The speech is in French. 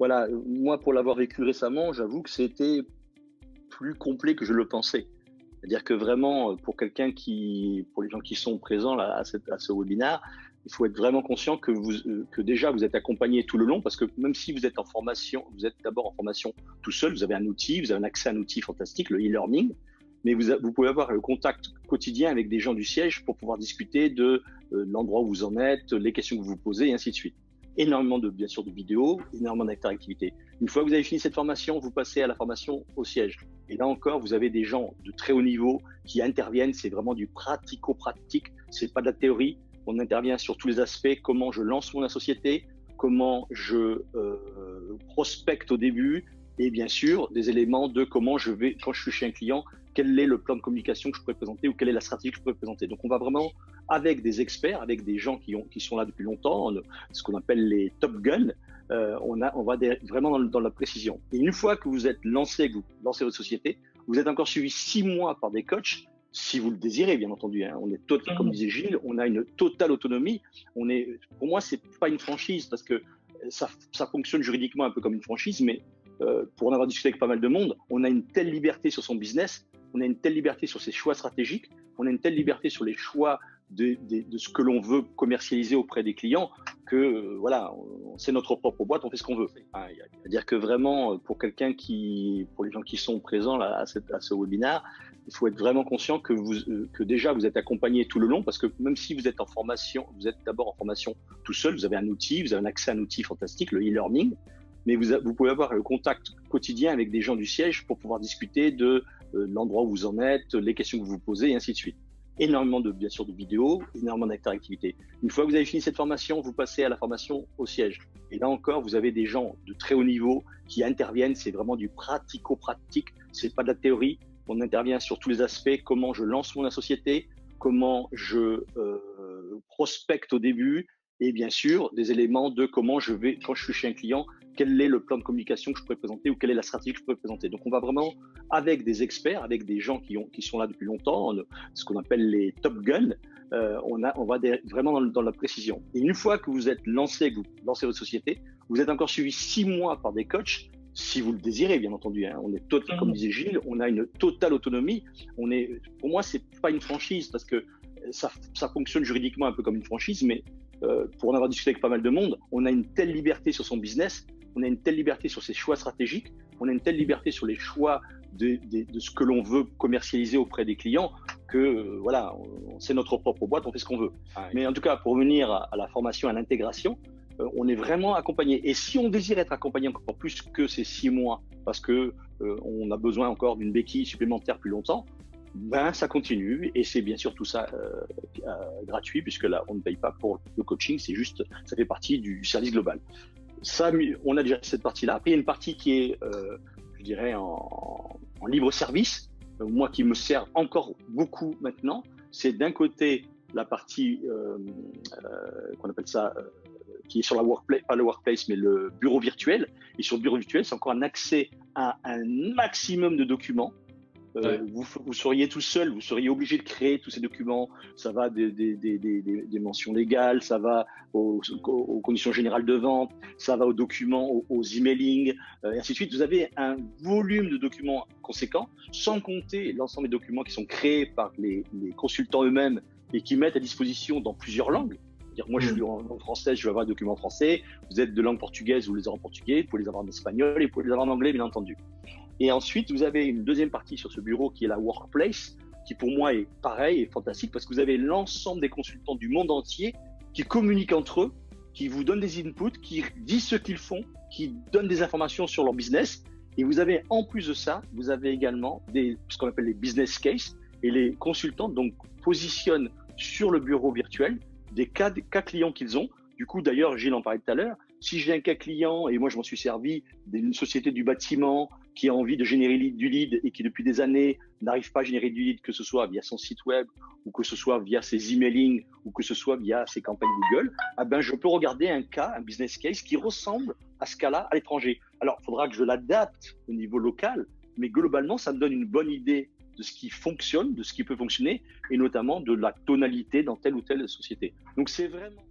Voilà, moi pour l'avoir vécu récemment, j'avoue que c'était plus complet que je le pensais. C'est-à-dire que vraiment, pour les gens qui sont présents là, à ce webinaire, il faut être vraiment conscient que déjà vous êtes accompagné tout le long, parce que même si vous êtes en formation, vous êtes d'abord en formation tout seul, vous avez un outil, vous avez un accès à un outil fantastique, le e-learning, mais vous pouvez avoir le contact quotidien avec des gens du siège pour pouvoir discuter de l'endroit où vous en êtes, les questions que vous vous posez, et ainsi de suite. Énormément bien sûr, de vidéos, énormément d'interactivité. Une fois que vous avez fini cette formation, vous passez à la formation au siège. Et là encore, vous avez des gens de très haut niveau qui interviennent. C'est vraiment du pratico-pratique. C'est pas de la théorie. On intervient sur tous les aspects. Comment je lance mon société, comment je prospecte au début, et bien sûr, des éléments de comment je vais, quand je suis chez un client, quel est le plan de communication que je pourrais présenter ou quelle est la stratégie que je pourrais présenter. Donc, on va vraiment avec des experts, avec des gens qui sont là depuis longtemps, ce qu'on appelle les top guns. On va vraiment dans la précision. Et une fois que vous êtes lancé, que vous lancez votre société, vous êtes encore suivi 6 mois par des coachs, si vous le désirez, bien entendu. On est total, comme disait Gilles, on a une totale autonomie. Pour moi, c'est pas une franchise parce que ça fonctionne juridiquement un peu comme une franchise, mais pour en avoir discuté avec pas mal de monde, on a une telle liberté sur son business, on a une telle liberté sur ses choix stratégiques, on a une telle liberté sur les choix de ce que l'on veut commercialiser auprès des clients que voilà, c'est notre propre boîte, on fait ce qu'on veut. C'est-à-dire que vraiment, pour les gens qui sont présents là, à ce webinaire, il faut être vraiment conscient que déjà vous êtes accompagné tout le long, parce que même si vous êtes en formation, vous êtes d'abord en formation tout seul, vous avez un outil, vous avez un accès à un outil fantastique, le e-learning, mais vous pouvez avoir le contact quotidien avec des gens du siège pour pouvoir discuter de l'endroit où vous en êtes, les questions que vous vous posez, et ainsi de suite. Énormément bien sûr, de vidéos, énormément d'interactivité. Une fois que vous avez fini cette formation, vous passez à la formation au siège. Et là encore, vous avez des gens de très haut niveau qui interviennent. C'est vraiment du pratico-pratique. C'est pas de la théorie. On intervient sur tous les aspects. Comment je lance mon société, comment je prospecte au début, et bien sûr, des éléments de comment je vais, quand je suis chez un client, quel est le plan de communication que je pourrais présenter ou quelle est la stratégie que je pourrais présenter. Donc, on va vraiment avec des experts, avec des gens qui sont là depuis longtemps, ce qu'on appelle les top guns. On va vraiment dans la précision. Et une fois que vous êtes lancé, que vous lancez votre société, vous êtes encore suivi 6 mois par des coachs, si vous le désirez, bien entendu. On est total, comme disait Gilles, on a une totale autonomie. Pour moi, c'est pas une franchise parce que ça fonctionne juridiquement un peu comme une franchise, mais pour en avoir discuté avec pas mal de monde, on a une telle liberté sur son business, on a une telle liberté sur ses choix stratégiques, on a une telle liberté sur les choix de ce que l'on veut commercialiser auprès des clients que voilà, c'est notre propre boîte, on fait ce qu'on veut. Mais en tout cas, pour revenir à la formation, à l'intégration, on est vraiment accompagné. Et si on désire être accompagné encore plus que ces 6 mois, parce que on a besoin encore d'une béquille supplémentaire plus longtemps, ben ça continue, et c'est bien sûr tout ça gratuit, puisque là on ne paye pas pour le coaching, c'est juste, ça fait partie du service global. Ça, on a déjà cette partie-là. Après, il y a une partie qui est, je dirais, en libre service. Moi, qui me sert encore beaucoup maintenant, c'est d'un côté la partie qu'on appelle ça, qui est sur la workplace, pas le workplace, mais le bureau virtuel. Et sur le bureau virtuel, c'est encore un accès à un maximum de documents. Vous seriez tout seul, vous seriez obligé de créer tous ces documents. Ça va des mentions légales, ça va aux conditions générales de vente, ça va aux documents, aux emailing, et ainsi de suite. Vous avez un volume de documents conséquent, sans compter l'ensemble des documents qui sont créés par les consultants eux-mêmes et qui mettent à disposition dans plusieurs langues. C'est-à-dire, moi, je suis en langue française, je vais avoir un document français. Vous êtes de langue portugaise, vous les avez en portugais, vous pouvez les avoir en espagnol et vous pouvez les avoir en anglais, bien entendu. Et ensuite, vous avez une deuxième partie sur ce bureau qui est la workplace, qui pour moi est pareil et fantastique parce que vous avez l'ensemble des consultants du monde entier qui communiquent entre eux, qui vous donnent des inputs, qui disent ce qu'ils font, qui donnent des informations sur leur business. Et vous avez, en plus de ça, vous avez également ce qu'on appelle les business cases, et les consultants donc positionnent sur le bureau virtuel des cas clients qu'ils ont. Du coup, d'ailleurs, Gilles en parlait tout à l'heure, si j'ai un cas client, et moi je m'en suis servi, d'une société du bâtiment qui a envie de générer du lead et qui depuis des années n'arrive pas à générer du lead, que ce soit via son site web, ou que ce soit via ses emailing, ou que ce soit via ses campagnes Google, eh ben, je peux regarder un cas, un business case qui ressemble à ce cas-là à l'étranger. Alors, il faudra que je l'adapte au niveau local, mais globalement, ça me donne une bonne idée de ce qui fonctionne, de ce qui peut fonctionner, et notamment de la tonalité dans telle ou telle société. Donc, c'est vraiment...